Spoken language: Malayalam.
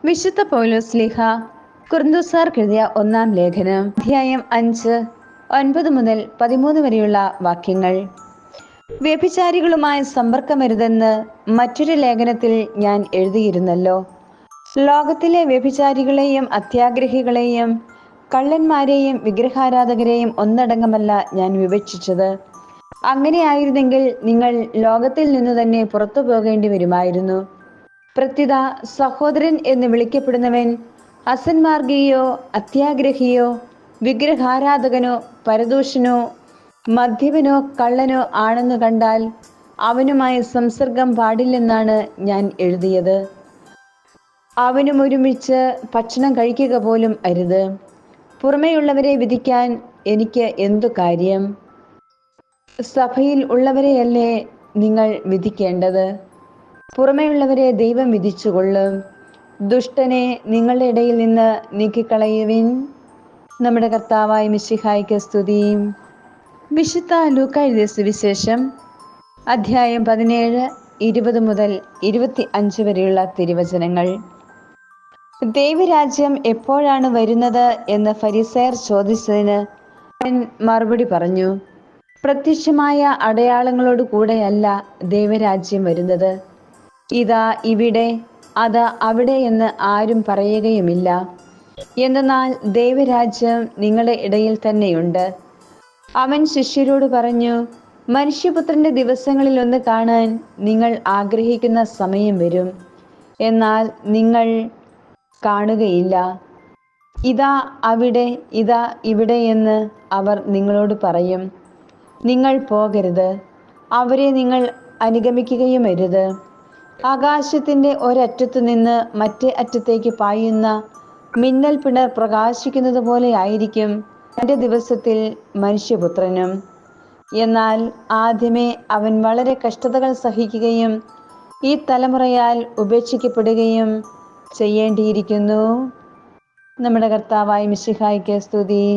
വിശുദ്ധ പൗലോസ് ശ്ലീഹ കൊരിന്ത്യർക്കെഴുതിയ ഒന്നാം ലേഖനം അധ്യായം 5 9 മുതൽ 13 വരെയുള്ള വാക്യങ്ങൾ. വ്യഭിചാരികളുമായി സമ്പർക്കമരുതെന്ന് മറ്റൊരു ലേഖനത്തിൽ ഞാൻ എഴുതിയിരുന്നല്ലോ. ലോകത്തിലെ വ്യഭിചാരികളെയും അത്യാഗ്രഹികളെയും കള്ളന്മാരെയും വിഗ്രഹാരാധകരെയും ഒന്നടങ്കമല്ല ഞാൻ വിവക്ഷിച്ചത്. അങ്ങനെയായിരുന്നെങ്കിൽ നിങ്ങൾ ലോകത്തിൽ നിന്നു തന്നെ പുറത്തു പോകേണ്ടി വരുമായിരുന്നു. പ്രത്യുത സഹോദരൻ എന്ന് വിളിക്കപ്പെടുന്നവൻ അസന്മാർഗിയോ അത്യാഗ്രഹിയോ വിഗ്രഹാരാധകനോ പരദൂഷനോ മദ്യപനോ കള്ളനോ ആണെന്നു കണ്ടാൽ അവനുമായി സംസർഗം പാടില്ലെന്നാണ് ഞാൻ എഴുതിയത്. അവനും ഒരുമിച്ച് ഭക്ഷണം കഴിക്കുക പോലും അരുത്. പുറമെയുള്ളവരെ വിധിക്കാൻ എനിക്ക് എന്തു കാര്യം? സഭയിൽ ഉള്ളവരെയല്ലേ നിങ്ങൾ വിധിക്കേണ്ടത്? പുറമെയുള്ളവരെ ദൈവം വിധിച്ചുകൊള്ളും. ദുഷ്ടനെ നിങ്ങളുടെ ഇടയിൽ നിന്ന് നീക്കിക്കളയുവിൻ. നമ്മുടെ കർത്താവായ മിശിഹായ്ക്ക് സ്തുതി. വിശുദ്ധ ലൂക്കാ എഴുതിയ സുവിശേഷം അധ്യായം 17 20 മുതൽ 25 വരെയുള്ള തിരുവചനങ്ങൾ. ദൈവരാജ്യം എപ്പോഴാണ് വരുന്നത് എന്ന് ഫരിസയർ ചോദിച്ചതിന് അവൻ മറുപടി പറഞ്ഞു, പ്രത്യക്ഷമായ അടയാളങ്ങളോട് കൂടെയല്ല ദൈവരാജ്യം വരുന്നത്. ഇതാ ഇവിടെ, അത് അവിടെ എന്ന് ആരും പറയുകയുമില്ല. എന്തെന്നാൽ ദൈവരാജ്യം നിങ്ങളുടെ ഇടയിൽ തന്നെയുണ്ട്. അവൻ ശിഷ്യരോട് പറഞ്ഞു, മനുഷ്യപുത്രന്റെ ദിവസങ്ങളിൽ ഒന്ന് കാണാൻ നിങ്ങൾ ആഗ്രഹിക്കുന്ന സമയം വരും, എന്നാൽ നിങ്ങൾ കാണുകയില്ല. ഇതാ അവിടെ, ഇതാ ഇവിടെ എന്ന് അവർ നിങ്ങളോട് പറയും. നിങ്ങൾ പോകരുത്, അവരെ നിങ്ങൾ അനുഗമിക്കുകയും അരുത്. ആകാശത്തിന്റെ ഒരറ്റത്തു നിന്ന് മറ്റേ അറ്റത്തേക്ക് പായുന്ന മിന്നൽ പിണർ പ്രകാശിക്കുന്നത് പോലെ ആയിരിക്കും തൻ്റെ ദിവസത്തിൽ മനുഷ്യപുത്രനും. എന്നാൽ ആദ്യമേ അവൻ വളരെ കഷ്ടതകൾ സഹിക്കുകയും ഈ തലമുറയാൽ ഉപേക്ഷിക്കപ്പെടുകയും ചെയ്യേണ്ടിയിരിക്കുന്നു. നമ്മുടെ കർത്താവായ മിശിഹായ്ക്ക് സ്തുതി.